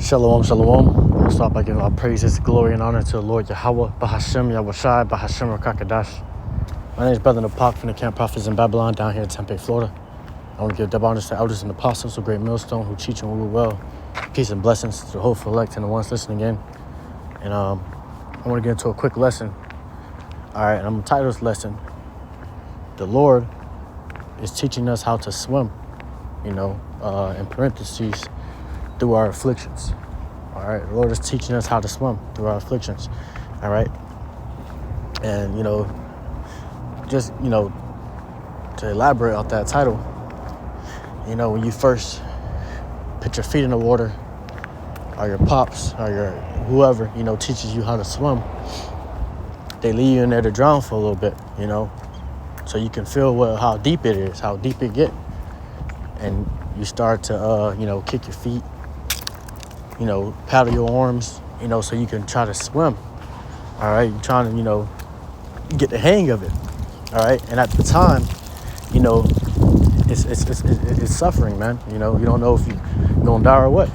Shalom, shalom. I'm going to start by giving our praises, glory, and honor to the Lord Yahweh, Bahashem, Yahushai, Bahashem, Rakakadash. My name is Brother Napak from the Camp Prophets in Babylon down here in Tempe, Florida. I want to give double honors to elders and apostles of Great Millstone who teach and rule well. Peace and blessings to the hopeful elect and the ones listening in. And I want to get into a quick lesson. All right, and I'm going to title this lesson, The Lord is Teaching Us How to Swim, in parentheses, through our afflictions. All right, the Lord is teaching us how to swim through our afflictions. All right, and to elaborate on that title, when you first put your feet in the water, or your pops or your whoever teaches you how to swim, they leave you in there to drown for a little bit, so you can feel how deep it is, how deep it get, and you start to kick your feet, paddle your arms, so you can try to swim. All right, you're trying to get the hang of it. All right, and at the time, it's suffering, man. You don't know if you're gonna die or what.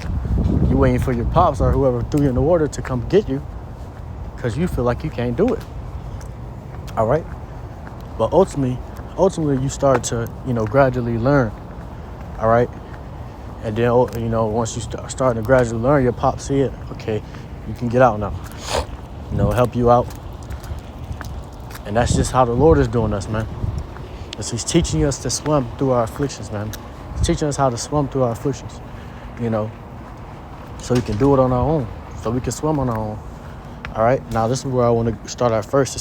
You're waiting for your pops or whoever threw you in the water to come get you, because you feel like you can't do it. All right, but ultimately you start to gradually learn. All right, and then once you start to gradually learn, your pops see it. Okay, you can get out now. Help you out. And that's just how the Lord is doing us, man. Because He's teaching us to swim through our afflictions, man. He's teaching us how to swim through our afflictions, so we can do it on our own, so we can swim on our own. All right, now this is where I want to start at first.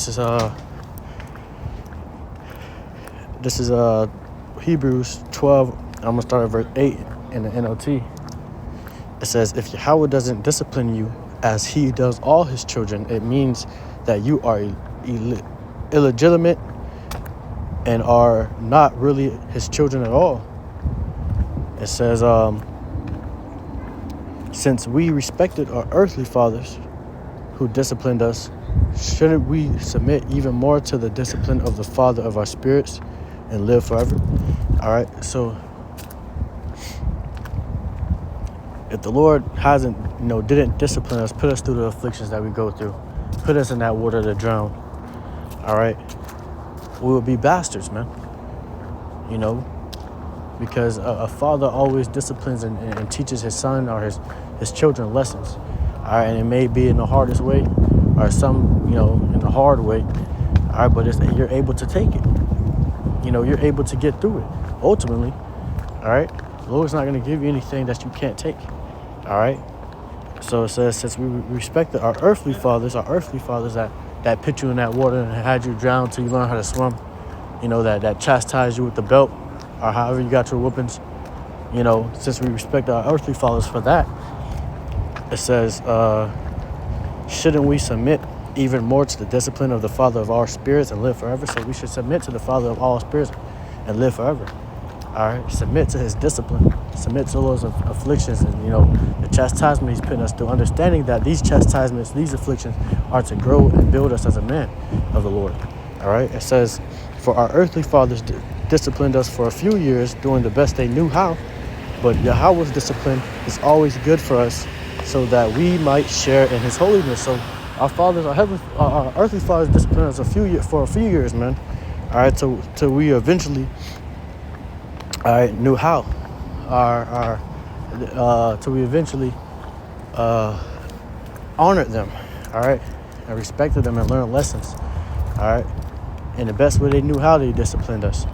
This is Hebrews 12. I'm going to start at verse 8 in the NLT. It says, if Yahweh doesn't discipline you as He does all His children, it means that you are illegitimate and are not really His children at all. It says, since we respected our earthly fathers who disciplined us, shouldn't we submit even more to the discipline of the Father of our spirits and live forever? All right, so if the Lord didn't discipline us, put us through the afflictions that we go through, put us in that water to drown, all right, we would be bastards, man. Because a father always disciplines and teaches his son or his children lessons, all right, and it may be in the hardest way or some, in the hard way, all right, but you're able to take it. You're able to get through it, ultimately, all right? The Lord's not going to give you anything that you can't take, all right? So it says, since we respected our earthly fathers that put you in that water and had you drown till you learn how to swim, that chastised you with the belt or however you got your whoopings, since we respect our earthly fathers for that, it says, shouldn't we submit even more to the discipline of the Father of our spirits and live forever? So we should submit to the Father of all spirits and live forever. All right, submit to His discipline, submit to those afflictions and the chastisement He's putting us through, understanding that these chastisements, these afflictions are to grow and build us as a man of the Lord. All right, it says, for our earthly fathers disciplined us for a few years doing the best they knew how, but Yahweh's discipline is always good for us so that we might share in His holiness. So our fathers, our earthly fathers disciplined us for a few years, man. All right, till we eventually knew how, till we eventually honored them, all right, and respected them and learned lessons, all right, in the best way they knew how. They disciplined us,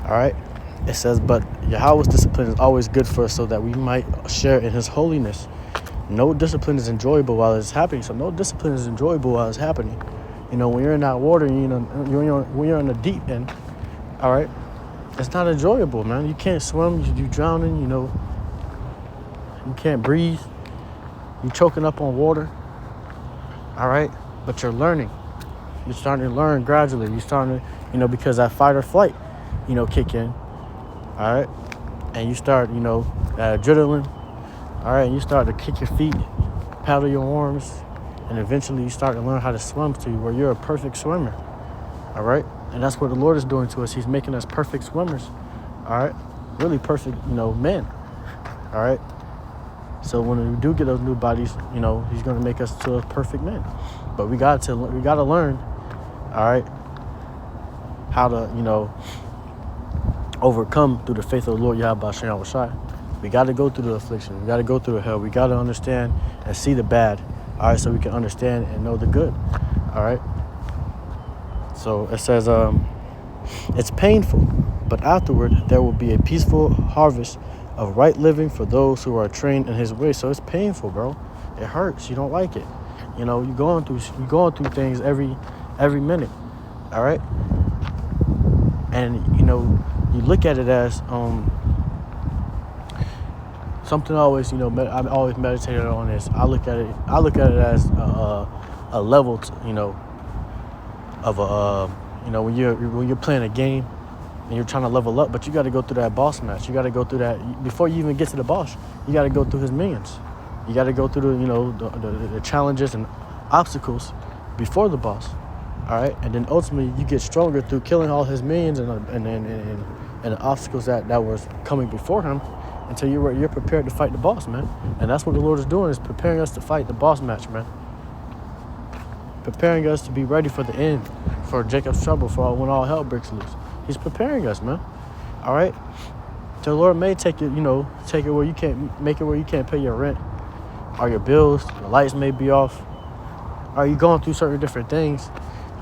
all right. It says, but Yahweh's discipline is always good for us so that we might share in His holiness. No discipline is enjoyable while it's happening. So no discipline is enjoyable while it's happening. When you're in that water, when you're in the deep end, all right, it's not enjoyable, man. You can't swim. You're drowning, You can't breathe. You're choking up on water, all right? But you're learning. You're starting to learn gradually. You're starting to, because that fight or flight, kick in, all right? And you start, that adrenaline, all right? And you start to kick your feet, paddle your arms, and eventually you start to learn how to swim to where you're a perfect swimmer, all right? And that's what the Lord is doing to us. He's making us perfect swimmers, all right? Really perfect, men, all right? So when we do get those new bodies, he's going to make us to a perfect man. But we got to learn, all right, how to, overcome through the faith of the Lord Yahweh Shem Shai. We got to go through the affliction. We got to go through the hell. We got to understand and see the bad, all right, so we can understand and know the good, all right. So it says, it's painful, but afterward there will be a peaceful harvest of right living for those who are trained in his way. So it's painful, bro. It hurts. You don't like it. You're going through things every minute, all right. And you look at it as something. Always, I've always meditated on this. I look at it as a level, of a when you're playing a game and you're trying to level up, but you got to go through that boss match. You got to go through that before you even get to the boss. You got to go through his minions. You got to go through the challenges and obstacles before the boss. All right, and then ultimately you get stronger through killing all his minions and the obstacles that was coming before him, until you're prepared to fight the boss, man. And that's what the Lord is doing, is preparing us to fight the boss match, man. Preparing us to be ready for the end, for Jacob's trouble, for when all hell breaks loose. He's preparing us, man. All right. So the Lord may take it where you can't pay your rent, or your bills. Your lights may be off. Or you going through certain different things.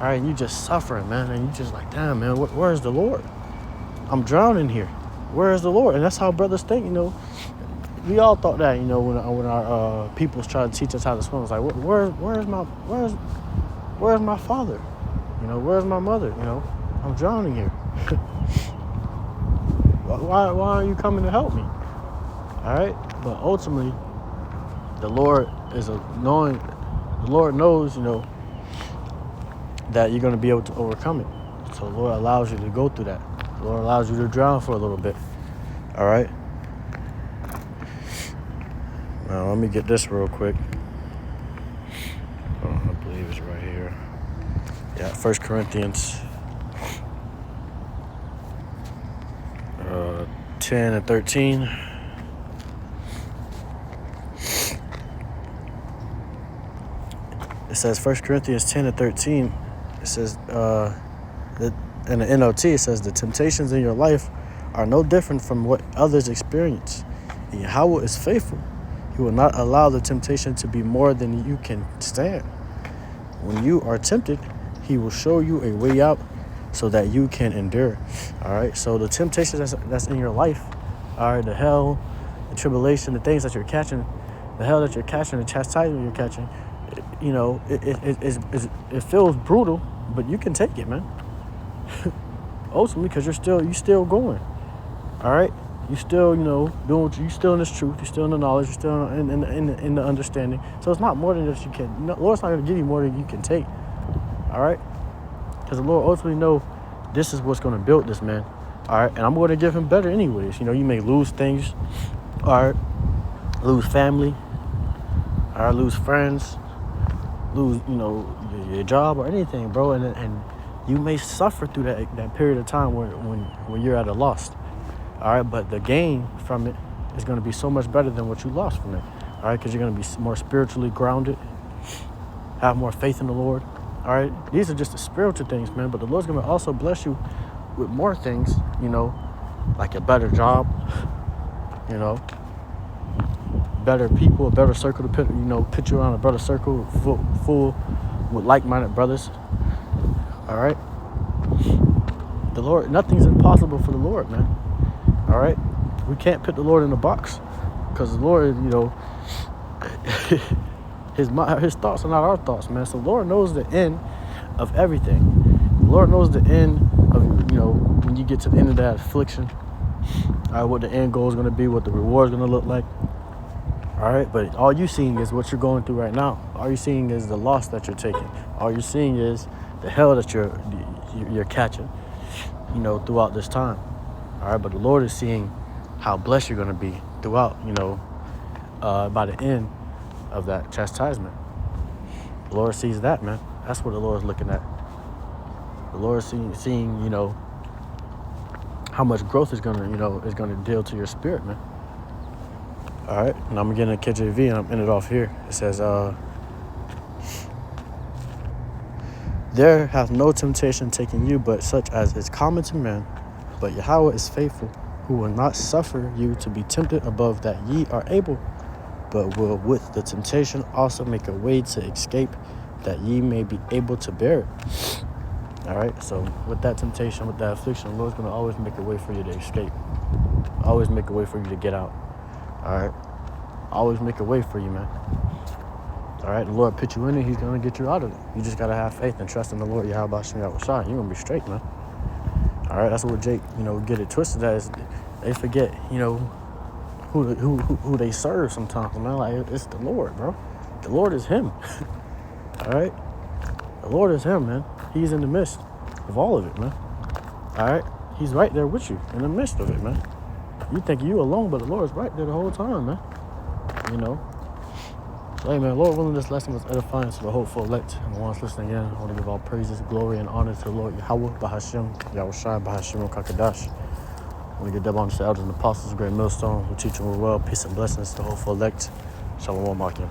All right, and you just suffering, man, and you just like, damn, man, where's the Lord? I'm drowning here. Where is the Lord? And that's how brothers think, We all thought that, when our peoples tried to teach us how to swim. It's like, where's my father? Where's my mother? I'm drowning here. Why aren't you coming to help me? All right, but ultimately, the Lord knows, that you're going to be able to overcome it. So the Lord allows you to go through that. The Lord allows you to drown for a little bit. All right. Now, let me get this real quick. I believe it's right here. Yeah, 1 Corinthians 10 and 13. It says 1 Corinthians 10 and 13. It says, in the NOT, it says, the temptations in your life are no different from what others experience. And Yahweh is faithful. He will not allow the temptation to be more than you can stand. When you are tempted, he will show you a way out so that you can endure. All right, so the temptations that's in your life, all right, the hell, the tribulation, the things that you're catching, the hell that you're catching, the chastisement you're catching, it feels brutal, but you can take it, man. Ultimately, because you're still going. All right, you still doing you still in this truth, you're still in the knowledge, you're still in the understanding. So it's not more than that you can. Lord's not going to give you more than you can take. All right, because the Lord ultimately know this is what's going to build this man. All right, and I'm going to give him better anyways. You may lose things, all right, lose family, all right, lose friends, lose your job or anything, bro, and you may suffer through that period of time when you're at a loss. All right, but the gain from it is going to be so much better than what you lost from it. All right, because you're going to be more spiritually grounded, have more faith in the Lord. All right, these are just the spiritual things, man, but the Lord's going to also bless you with more things, like a better job, better people, a better circle to put you around a better circle full with like-minded brothers. All right, the Lord, nothing's impossible for the Lord, man. All right, we can't put the Lord in a box, because the Lord, his thoughts are not our thoughts, man. So the Lord knows the end of everything. The Lord knows the end of when you get to the end of that affliction. All right, what the end goal is going to be, what the reward is going to look like. All right, but all you're seeing is what you're going through right now. All you're seeing is the loss that you're taking. All you're seeing is the hell that you're catching, throughout this time. All right, but the Lord is seeing how blessed you're going to be throughout, by the end of that chastisement. The Lord sees that, man. That's what the Lord is looking at. The Lord is seeing, how much growth is going to deal to your spirit, man. All right, and I'm getting a KJV, and I'm ending it off here. It says, there hath no temptation taken you, but such as is common to men. But Yahweh is faithful, who will not suffer you to be tempted above that ye are able, but will with the temptation also make a way to escape, that ye may be able to bear it. All right, so with that temptation, with that affliction, the Lord's going to always make a way for you to escape. Always make a way for you to get out. All right, always make a way for you, man. All right, the Lord put you in it, he's going to get you out of it. You just got to have faith and trust in the Lord. Yahweh Shem Yahweh Shai. You're going to be straight, man. All right, that's what Jake, get it twisted as. They forget, who they serve sometimes, man. Like, it's the Lord, bro. The Lord is him. All right? The Lord is him, man. He's in the midst of all of it, man. All right? He's right there with you in the midst of it, man. You think you alone, but the Lord's right there the whole time, man. So, hey, man, Lord willing, this lesson was edifying to the hopeful elect. And the ones listening in, I want to give all praises, glory, and honor to the Lord Yahweh, Bahashem, Yahweh Shai, Bahashem, Kakadash. I want to give double honor to the elders and apostles, great millstone, who teach them well. Peace and blessings to the hopeful elect. Shalom, Akim.